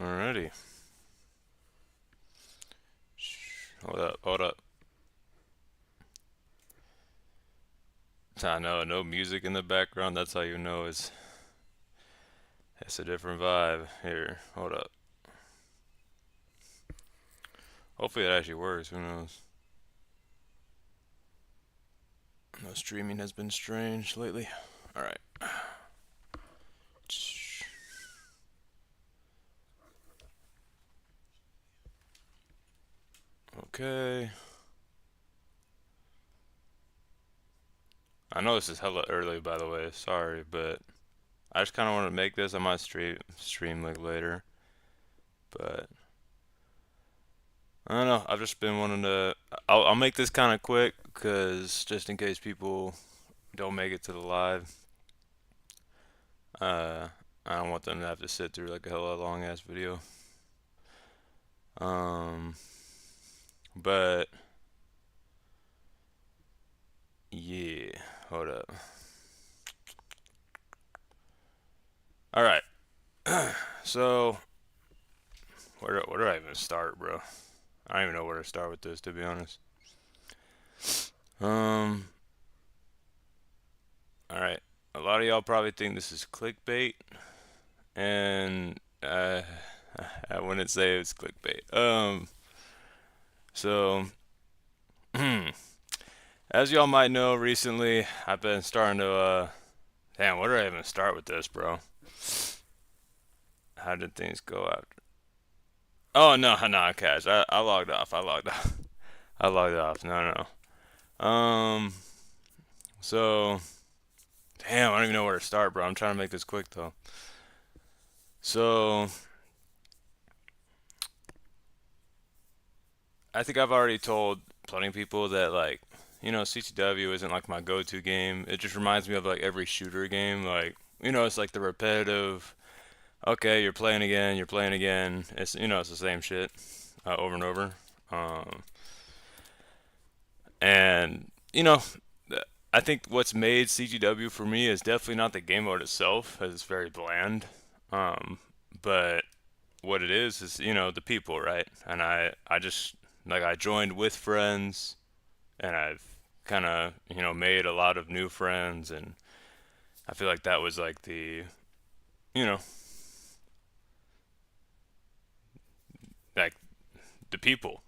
Alrighty. Hold up, hold up. I know, no music in the background. That's how you know it's a different vibe. Here, hold up. Hopefully it actually works. Who knows? No, streaming has been strange lately. Alright. Okay. I know this is hella early, by the way. Sorry, but I just kind of want to make this. I might stream like later, but I don't know. I've just been wanting to. I'll make this kind of quick, cause just in case people don't make it to the live, uh, I don't want them to have to sit through like a hella long ass video. Um, but yeah, hold up. All right. So where do I even start, bro? I don't even know where to start with this, to be honest. Um, all right. A lot of y'all probably think this is clickbait, and I wouldn't say it's clickbait. So as y'all might know, recently I've been starting to damn, where do I even start with this, bro? How did things go after? Oh no, no, Cash. I logged off. I logged off. I logged off. No, no. So damn, I don't even know where to start, bro. I'm trying to make this quick though. So I think I've already told plenty of people that like, CTW isn't like my go-to game. It just reminds me of like every shooter game. Like, it's like the repetitive. Okay, you're playing again. You're playing again. It's the same shit over and over. Um, and I think what's made CTW for me is definitely not the game mode itself, as it's very bland. Um, but what it is the people, right? And I just like I joined with friends, and I've kind of made a lot of new friends, and I feel like that was like you know like the people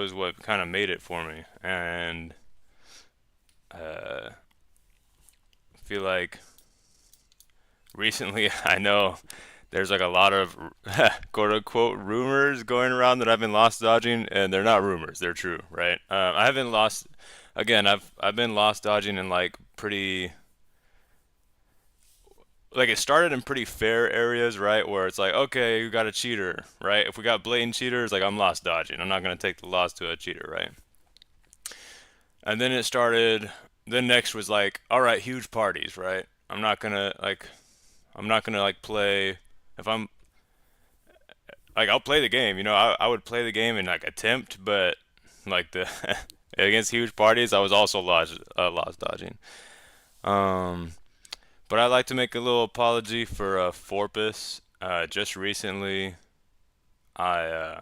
is what kind of made it for me, and I feel like recently I know there's like a lot of quote unquote rumors going around that I've been lost dodging, and they're not rumors, they're true, right? I haven't lost. Again, I've been lost dodging in like pretty, like it started in pretty fair areas, right? Where it's like, okay, you got a cheater, right? If we got blatant cheaters, like I'm lost dodging. I'm not gonna take the loss to a cheater, right? And then it started. Then next was like, all right, huge parties, right? I'm not gonna like play if I'm like I'll play the game. I would play the game and like attempt, but like the against huge parties, I was also lost dodging. Um, but I'd like to make a little apology for Forpus. Just recently, I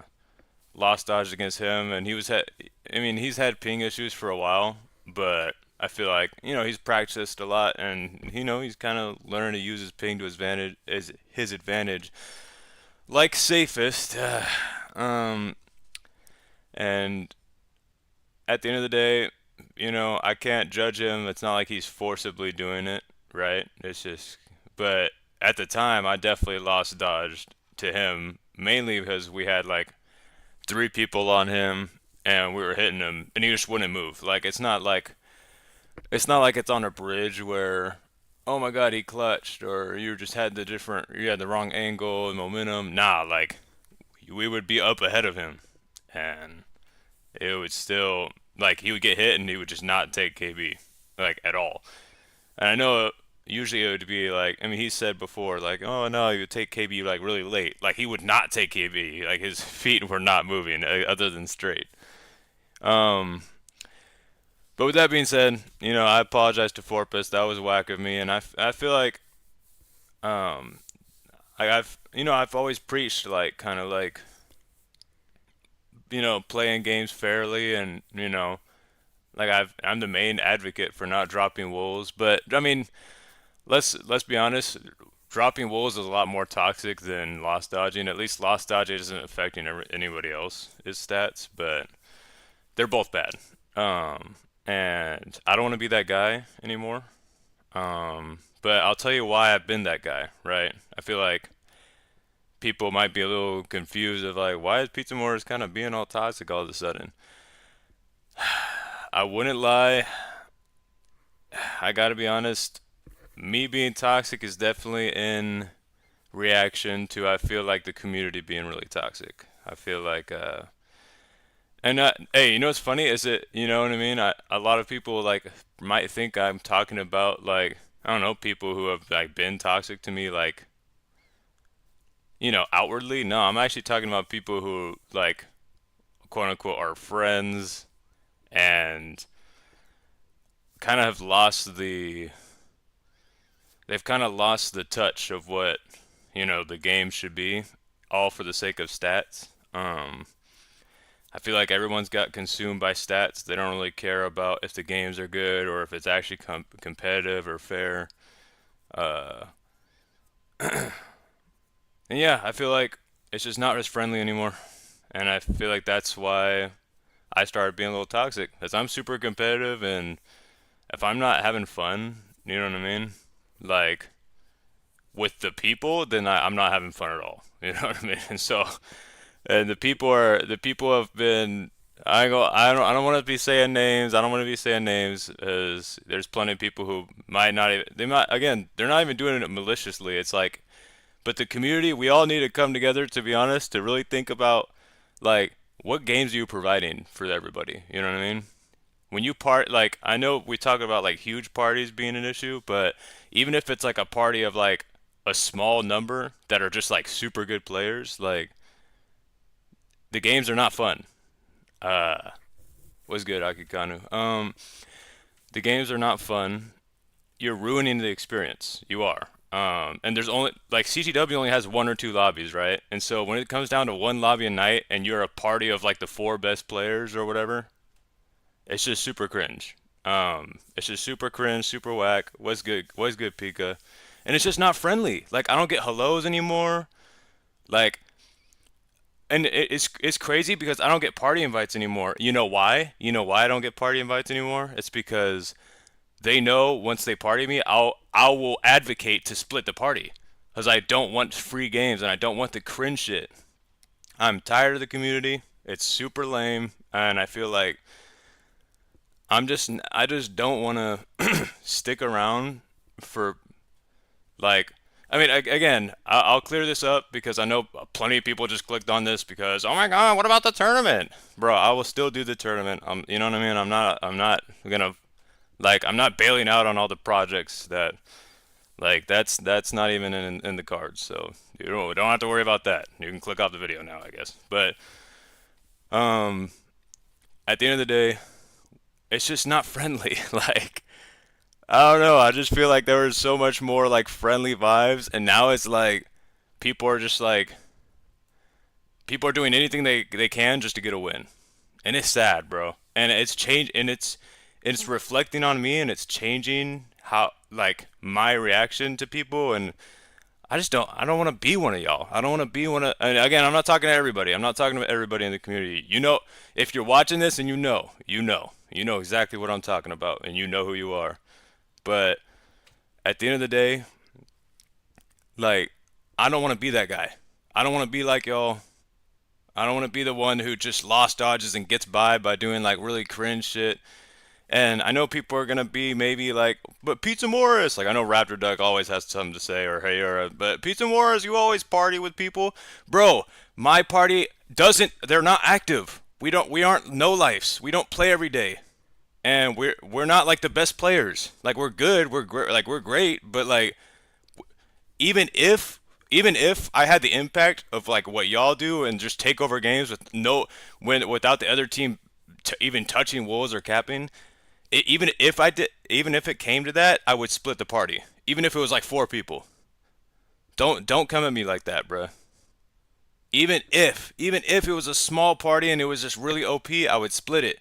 lost dodged against him, and I mean, he's had ping issues for a while, but I feel like he's practiced a lot, and he's kind of learned to use his ping to his advantage, like safest. Um, and at the end of the day, I can't judge him. It's not like he's forcibly doing it, right? It's just, but at the time, I definitely lost dodged to him, mainly because we had like three people on him, and we were hitting him, and he just wouldn't move. Like it's not like it's on a bridge where, oh my god, he clutched, or you had the wrong angle and momentum. Nah, like we would be up ahead of him, and it would still, like, he would get hit and he would just not take KB like at all. And I know usually it would be like, I mean, he said before like, oh no, he would take KB like really late. Like he would not take KB. Like his feet were not moving other than straight. Um, but with that being said, I apologize to Forpus. That was whack of me, and I feel like um, I've I've always preached like kind of like, playing games fairly and, like I'm the main advocate for not dropping wolves, but I mean, let's be honest, dropping wolves is a lot more toxic than lost dodging. At least lost dodging isn't affecting anybody else's stats, but they're both bad. Um, and I don't want to be that guy anymore. But I'll tell you why I've been that guy, right? I feel like people might be a little confused of like, why is Pizza Morris kind of being all toxic all of a sudden? I wouldn't lie. I gotta be honest. Me being toxic is definitely in reaction to I feel like the community being really toxic. I feel like hey, what's funny is it, you know what I mean? A lot of people like might think I'm talking about like I don't know, people who have like been toxic to me like, outwardly. No, I'm actually talking about people who like quote unquote are friends and kind of have lost they've kind of lost the touch of what, the game should be all for the sake of stats. I feel like everyone's got consumed by stats. They don't really care about if the games are good or if it's actually competitive or fair. Uh, and yeah, I feel like it's just not as friendly anymore. And I feel like that's why I started being a little toxic. Because I'm super competitive, and if I'm not having fun, you know what I mean? Like, with the people, then I'm not having fun at all. You know what I mean? And so, and the people have been. I don't want to be saying names. I don't want to be saying names, as there's plenty of people who might not even. They might again. They're not even doing it maliciously. It's like, but the community, we all need to come together. To be honest, to really think about like what games are you providing for everybody. You know what I mean? When you like I know we talk about like huge parties being an issue, but even if it's like a party of like a small number that are just like super good players, like the games are not fun. Uh, was good, Akikanu. The games are not fun. You're ruining the experience. You are. And there's only like CTW only has one or two lobbies, right? And so when it comes down to one lobby a night and you're a party of like the four best players or whatever, it's just super cringe. It's just super cringe, super whack. Was good, Pika, and it's just not friendly. Like I don't get hellos anymore. Like, and it's crazy because I don't get party invites anymore. You know why? You know why I don't get party invites anymore? It's because they know once they party me, I will advocate to split the party because I don't want free games and I don't want the cringe shit. I'm tired of the community. It's super lame, and I feel like I just don't want to stick around for like I mean again, I'll clear this up because I know plenty of people just clicked on this because oh my god, what about the tournament? Bro, I will still do the tournament. You know what I mean? I'm not gonna like I'm not bailing out on all the projects that like that's not even in the cards. So you don't have to worry about that. You can click off the video now, I guess. But um at the end of the day, it's just not friendly. Like I don't know. I just feel like there was so much more like friendly vibes, and now it's like people are just like people are doing anything they can just to get a win, and it's sad, bro. And it's changed, and it's reflecting on me, and it's changing how like my reaction to people, and I don't want to be one of y'all. I don't want to be one of. And again, I'm not talking to everybody. I'm not talking to everybody in the community. If you're watching this and you know exactly what I'm talking about, and you know who you are. But at the end of the day, like, I don't want to be that guy. I don't want to be like y'all. I don't want to be the one who just lost dodges and gets by doing like really cringe shit. And I know people are gonna be maybe like, but Pizza Morris, like I know Raptor Duck always has something to say, or hey, but Pizza Morris, you always party with people, bro. My party doesn't. They're not active. We aren't no lifes. We don't play every day, and we're not like the best players. Like we're good. Like we're great, but like even if I had the impact of like what y'all do and just take over games with no when without the other team even touching wolves or capping, even if it came to that, I would split the party. Even if it was like four people, don't come at me like that, bruh. Even if it was a small party and it was just really OP, I would split it.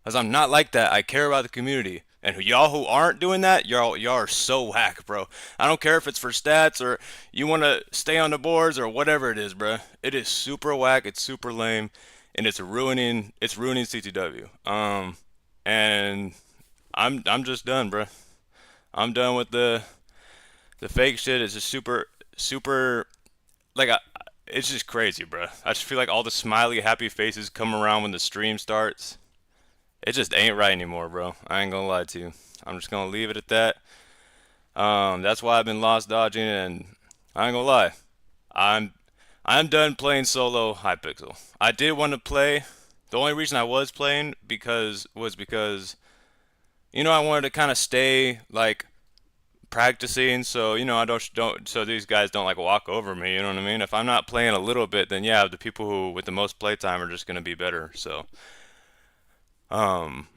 Cause I'm not like that. I care about the community. And y'all who aren't doing that, y'all are so whack, bro. I don't care if it's for stats or you want to stay on the boards or whatever it is, bro. It is super whack. It's super lame, and it's ruining CTW. And I'm just done, bro. I'm done with the fake shit. It's just super like it's just crazy, bro. I just feel like all the smiley happy faces come around when the stream starts. It just ain't right anymore, bro. I ain't gonna lie to you. I'm just gonna leave it at that. That's why I've been lost dodging, and I ain't gonna lie. I'm I'm done playing solo Hypixel. I did want to play. The only reason I was playing because I wanted to kind of stay like practicing, so I don't so these guys don't like walk over me. You know what I mean? If I'm not playing a little bit, then yeah, the people who with the most playtime are just gonna be better. So um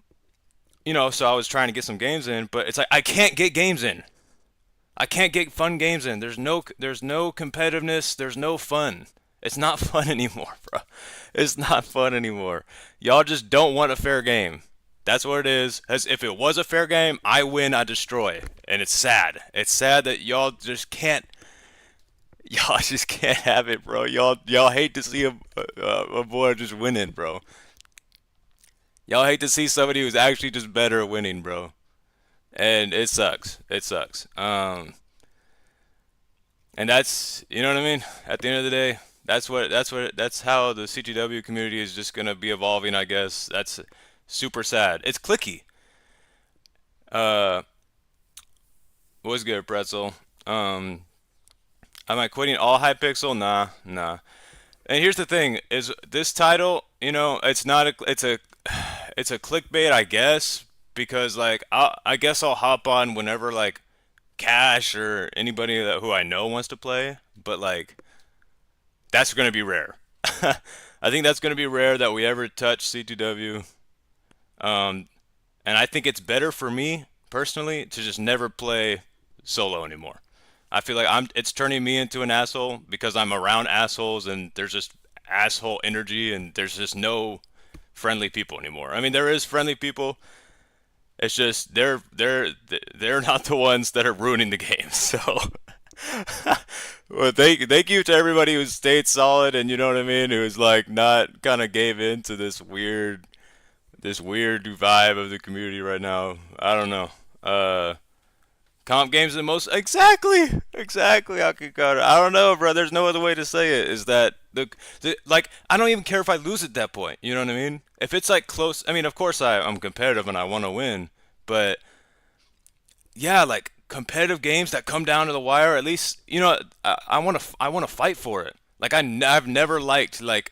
so I was trying to get some games in, but it's like I can't get games in. I can't get fun games in. There's no competitiveness. There's no fun. It's not fun anymore, bro. It's not fun anymore. Y'all just don't want a fair game. That's what it is. As if it was a fair game, I win, I destroy, and it's sad. It's sad that y'all just can't. Y'all just can't have it, bro. Y'all hate to see a boy just winning, bro. Y'all hate to see somebody who's actually just better at winning, bro. And it sucks. It sucks. And that's what I mean. At the end of the day, that's how the CTW community is just gonna be evolving. I guess that's super sad. It's clicky. Uh, what's good, Pretzel? Am I quitting all Hypixel? Nah, nah. And here's the thing: is this title? It's not a. It's a clickbait, I guess, because like I guess I'll hop on whenever like Cash or anybody who I know wants to play, but like that's gonna be rare. I think that's gonna be rare that we ever touch C2W. Um, and I think it's better for me personally to just never play solo anymore. I feel like it's turning me into an asshole because I'm around assholes and there's just asshole energy and there's just no friendly people anymore. I mean, there is friendly people. It's just they're not the ones that are ruining the game. So, well, thank you to everybody who stayed solid and you know what I mean, who's like not kind of gave in to this weird vibe of the community right now. I don't know. Comp games the most exactly Akikata. I don't know, bro. There's no other way to say it. Is that the like I don't even care if I lose at that point. You know what I mean? If it's like close, I mean, of course I'm competitive and I want to win, but yeah, like competitive games that come down to the wire. At least I want to fight for it. Like I've never liked like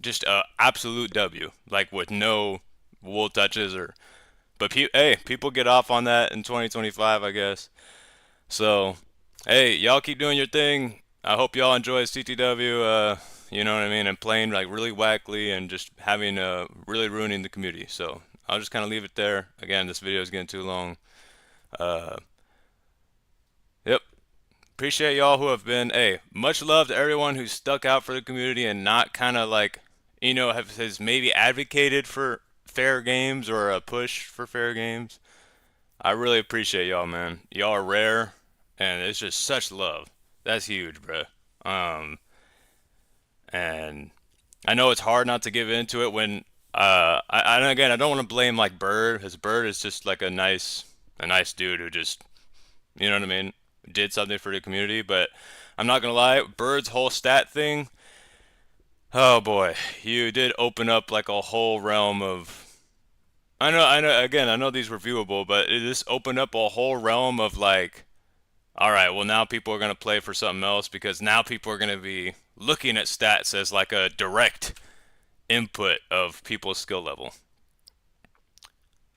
just a absolute W like with no wool touches or but hey, people get off on that in 2025, I guess. So, hey, y'all keep doing your thing. I hope y'all enjoy CTW. You know what I mean, and playing like really wackly and just having really ruining the community. So I'll just kind of leave it there. Again, this video is getting too long. Uh, yep. Appreciate y'all who have been. Hey, much love to everyone who stuck out for the community and not kind of like has maybe advocated for fair games or a push for fair games. I really appreciate y'all, man. Y'all are rare, and it's just such love. That's huge, bro. Um, and I know it's hard not to give into it when, and again, I don't want to blame like Bird, because Bird is just like a nice dude who just, you know what I mean, did something for the community. But I'm not gonna lie, Bird's whole stat thing. Oh boy, you did open up like a whole realm of I know. Again, I know these were viewable, but it just opened up a whole realm of like, all right, well now people are gonna play for something else because now people are gonna be looking at stats as like a direct input of people's skill level.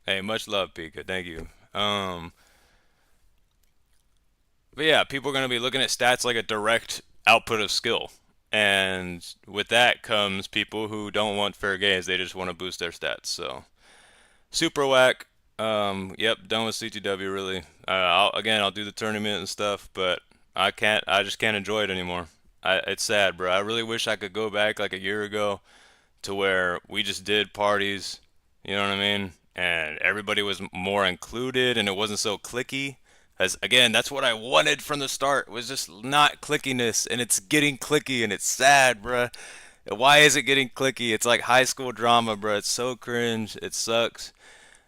Hey, much love, Pika. Thank you. But yeah, people are gonna be looking at stats like a direct output of skill, and with that comes people who don't want fair games. They just want to boost their stats. So. Super whack. Yep, done with CTW really. I'll do the tournament and stuff, but I just can't enjoy it anymore. It's sad, bro. I really wish I could go back like a year ago to where we just did parties, you know what I mean? And everybody was more included and it wasn't so clicky. As again, that's what I wanted from the start was just not clickiness, and it's getting clicky and it's sad, bruh. Why is it getting clicky? It's like high school drama, bruh. It's so cringe. It sucks.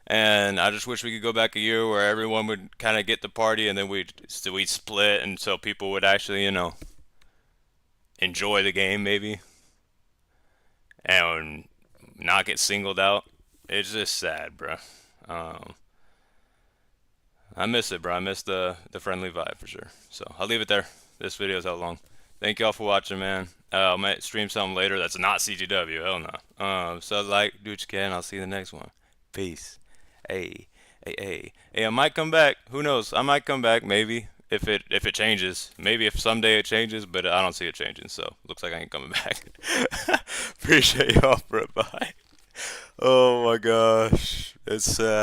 And I just wish we could go back a year where everyone would kind of get the party and then we'd split, and so people would actually, enjoy the game maybe and not get singled out. It's just sad, bro. Um, I miss it, bro. I miss the friendly vibe for sure. So I'll leave it there. This video's how long. Thank y'all for watching, man. I might stream something later that's not CTW. Hell no. So like, do what you can. I'll see you in the next one. Peace. Hey, hey. I might come back. Who knows? I might come back. Maybe if it changes. Maybe if someday it changes, but I don't see it changing. So looks like I ain't coming back. Appreciate y'all, bro. Bye. Oh my gosh, it's sad.